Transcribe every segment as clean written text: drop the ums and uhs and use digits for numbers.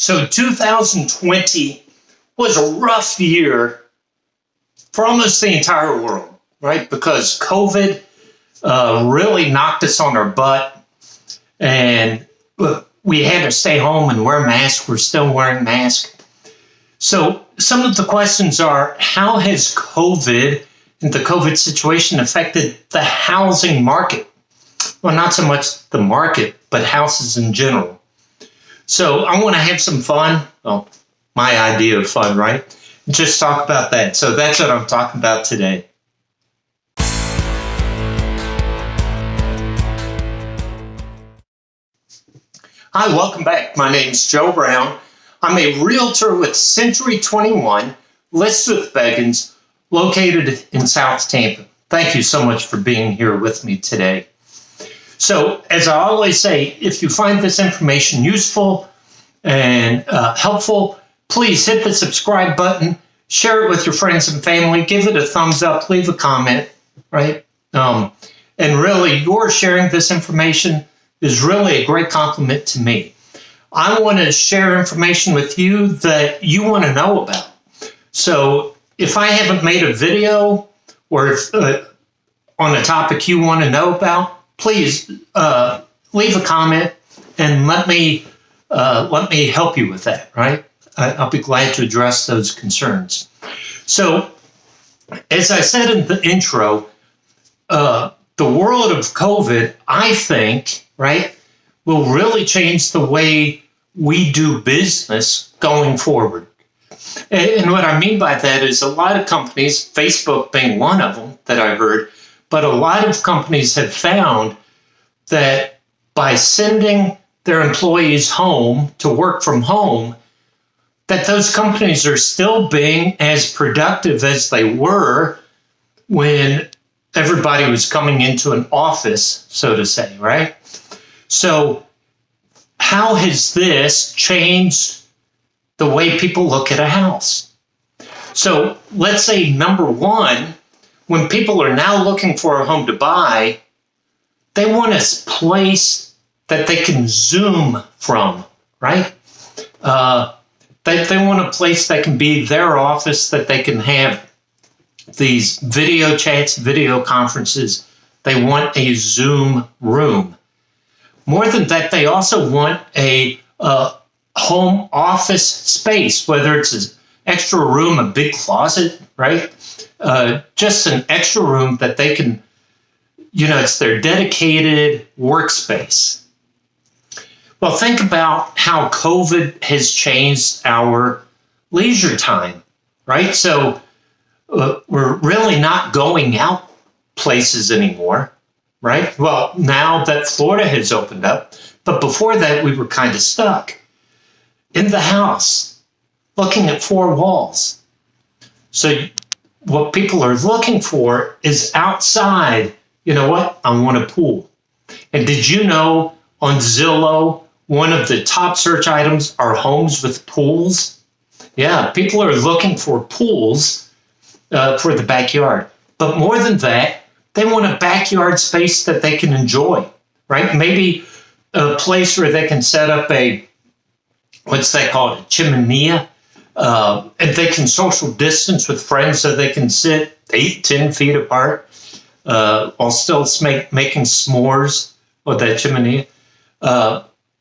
So 2020 was a rough year for almost the entire world, right? Because COVID really knocked us on our butt, and we had to stay home and wear masks. We're still wearing masks. So some of the questions are, how has COVID and the COVID situation affected the housing market? Well, not so much the market, but houses in general. So I want to have some fun. Well, my idea of fun, right? Just talk about that. So that's what I'm talking about today. Hi, welcome back. My name's Joe Brown. I'm a realtor with Century 21, listed with Beggins, located in South Tampa. Thank you so much for being here with me today. So, as I always say, if you find this information useful and helpful, please hit the subscribe button, share it with your friends and family, give it a thumbs up, leave a comment, right? And really, your sharing this information is really a great compliment to me. I want to share information with you that you want to know about. So if I haven't made a video or if, on a topic you want to know about, please leave a comment and let me help you with that, right? I'll be glad to address those concerns. So as I said in the intro, the world of COVID, I think, right, will really change the way we do business going forward. And what I mean by that is a lot of companies, Facebook being one of them that I heard, but a lot of companies have found that by sending their employees home to work from home, that those companies are still being as productive as they were when everybody was coming into an office, so to say, right? So how has this changed the way people look at a house? So let's say, number one, when people are now looking for a home to buy, they want a place that they can Zoom from, right? They want a place that can be their office, that they can have these video chats, video conferences. They want a Zoom room. More than that, they also want a home office space, whether it's an extra room, a big closet, right? Just an extra room that they can, it's their dedicated workspace. Well, think about how COVID has changed our leisure time, right? So we're really not going out places anymore, right? Well, now that Florida has opened up, but before that, we were kind of stuck in the house, looking at four walls. So what people are looking for is outside. You know what? I want a pool. And did you know on Zillow, one of the top search items are homes with pools? Yeah, people are looking for pools for the backyard. But more than that, they want a backyard space that they can enjoy, right? Maybe a place where they can set up what's that called, a chimenea, and they can social distance with friends so they can sit 8-10 feet apart while still making s'mores with that chimenea.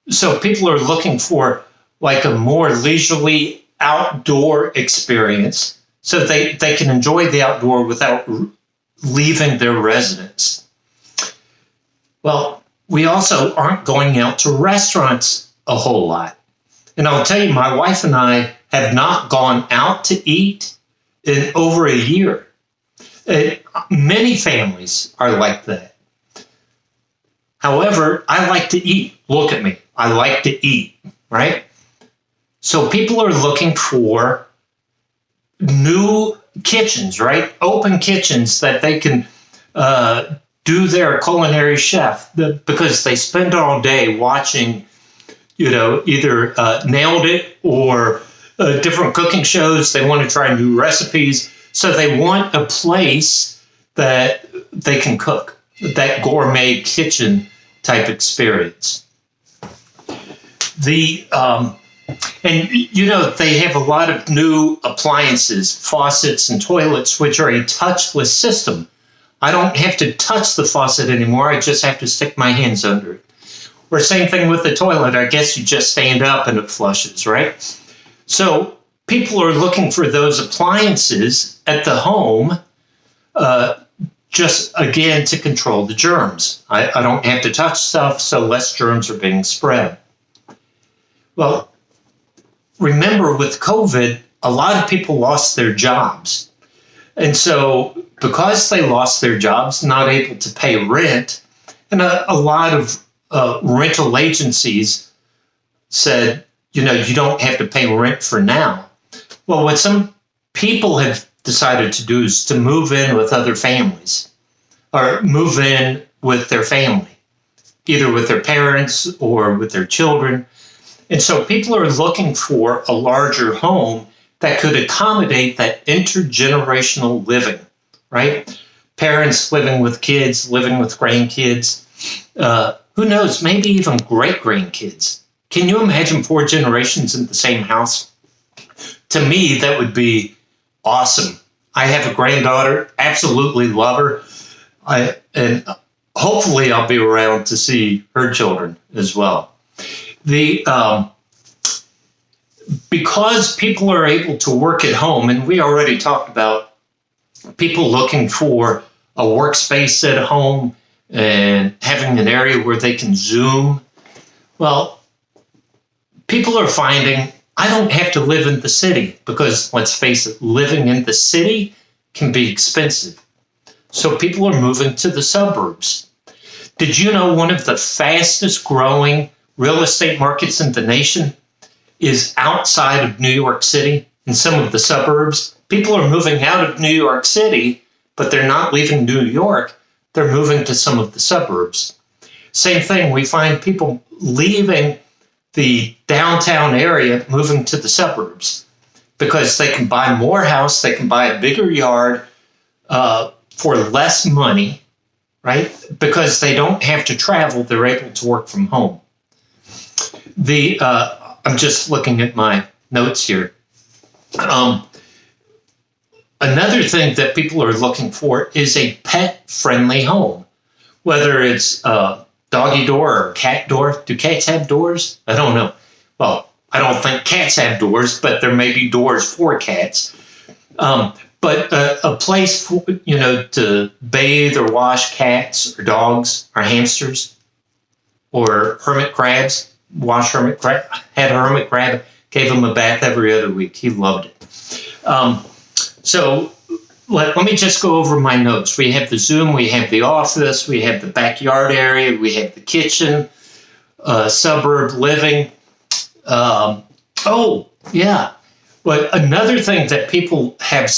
So people are looking for like a more leisurely outdoor experience so they can enjoy the outdoor without leaving their residence. Well, we also aren't going out to restaurants a whole lot. And I'll tell you, my wife and I have not gone out to eat in over a year. Many families are like that. However, I like to eat. Look at me. I like to eat, right? So people are looking for new kitchens, right? Open kitchens that they can do their culinary chef because they spend all day watching, either Nailed It or different cooking shows. They want to try new recipes. So they want a place that they can cook, that gourmet kitchen type experience. The And, they have a lot of new appliances, faucets and toilets, which are a touchless system. I don't have to touch the faucet anymore. I just have to stick my hands under it. Or same thing with the toilet. I guess you just stand up and it flushes, right? So people are looking for those appliances at the home, just, again, to control the germs. I don't have to touch stuff, so less germs are being spread. Well, remember, with COVID, a lot of people lost their jobs. And so because they lost their jobs, not able to pay rent, and a lot of rental agencies said, you don't have to pay rent for now. Well, what some people have decided to do is to move in with other families, or move in with their family, either with their parents or with their children. And so people are looking for a larger home that could accommodate that intergenerational living, right? Parents living with kids, living with grandkids, who knows, maybe even great-grandkids. Can you imagine 4 generations in the same house? To me, that would be awesome. I have a granddaughter, absolutely love her. And hopefully I'll be around to see her children as well. Because people are able to work at home, and we already talked about people looking for a workspace at home and having an area where they can Zoom. Well, people are finding, I don't have to live in the city, because let's face it, living in the city can be expensive. So people are moving to the suburbs. Did you know one of the fastest growing real estate markets in the nation is outside of New York City, in some of the suburbs? People are moving out of New York City, but they're not leaving New York. They're moving to some of the suburbs. Same thing, we find people leaving the downtown area, moving to the suburbs, because they can buy more house, they can buy a bigger yard for less money, right? Because they don't have to travel, they're able to work from home. I'm just looking at my notes here. Another thing that people are looking for is a pet-friendly home, whether it's a doggy door or cat door. Do cats have doors? I don't know. Well, I don't think cats have doors, but there may be doors for cats. But a place for, to bathe or wash cats or dogs or hamsters or hermit crabs. Wash hermit crab. Had a hermit crab. Gave him a bath every other week. He loved it. So let me just go over my notes. We have the Zoom, we have the office, we have the backyard area, we have the kitchen, suburb living. But another thing that people have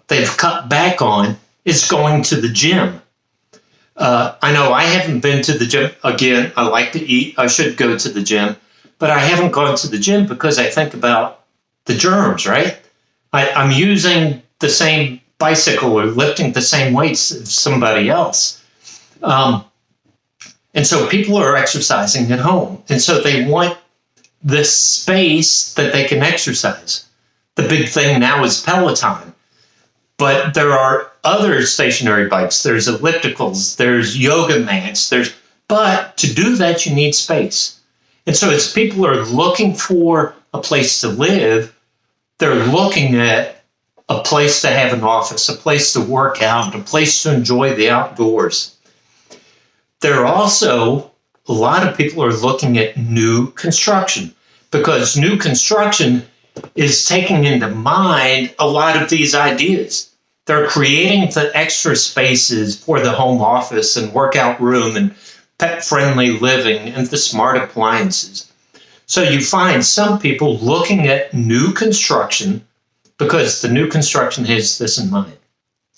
they've cut back on is going to the gym. I know I haven't been to the gym. Again, I like to eat. I should go to the gym. But I haven't gone to the gym because I think about the germs, right? I'm using the same bicycle or lifting the same weights as somebody else. And so people are exercising at home. And so they want this space that they can exercise. The big thing now is Peloton. But there are other stationary bikes. There's ellipticals. There's yoga mats. But to do that, you need space. And so as people are looking for a place to live, they're looking at a place to have an office, a place to work out, a place to enjoy the outdoors. There are also, a lot of people are looking at new construction, because new construction is taking into mind a lot of these ideas. They're creating the extra spaces for the home office and workout room and pet-friendly living and the smart appliances. So you find some people looking at new construction because the new construction has this in mind,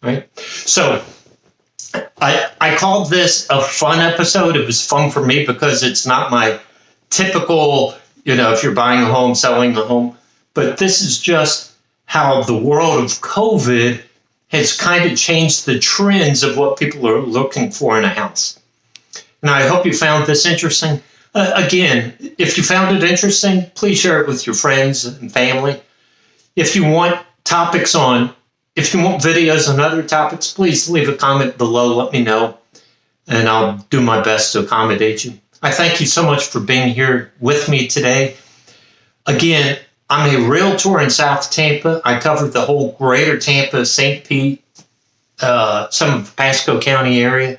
right? So I called this a fun episode. It was fun for me because it's not my typical, if you're buying a home, selling a home, but this is just how the world of COVID has kind of changed the trends of what people are looking for in a house. And I hope you found this interesting. Again, if you found it interesting, please share it with your friends and family. If you want if you want videos on other topics, please leave a comment below. Let me know, and I'll do my best to accommodate you. I thank you so much for being here with me today. Again, I'm a realtor in South Tampa. I cover the whole greater Tampa, St. Pete, some of the Pasco County area.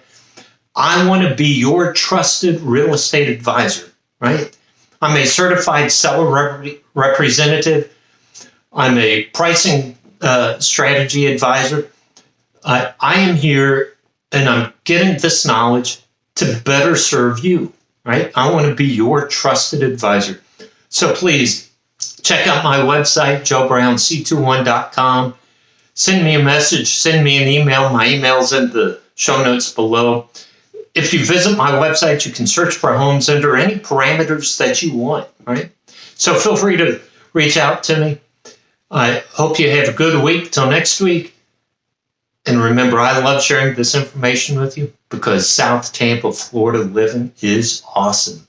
I want to be your trusted real estate advisor, right? I'm a certified seller representative. I'm a pricing strategy advisor. I am here and I'm getting this knowledge to better serve you, right? I want to be your trusted advisor. So please check out my website, joebrownc21.com. Send me a message, send me an email. My email's in the show notes below. If you visit my website, you can search for homes under any parameters that you want, right? So feel free to reach out to me. I hope you have a good week till next week. And remember, I love sharing this information with you because South Tampa, Florida living is awesome.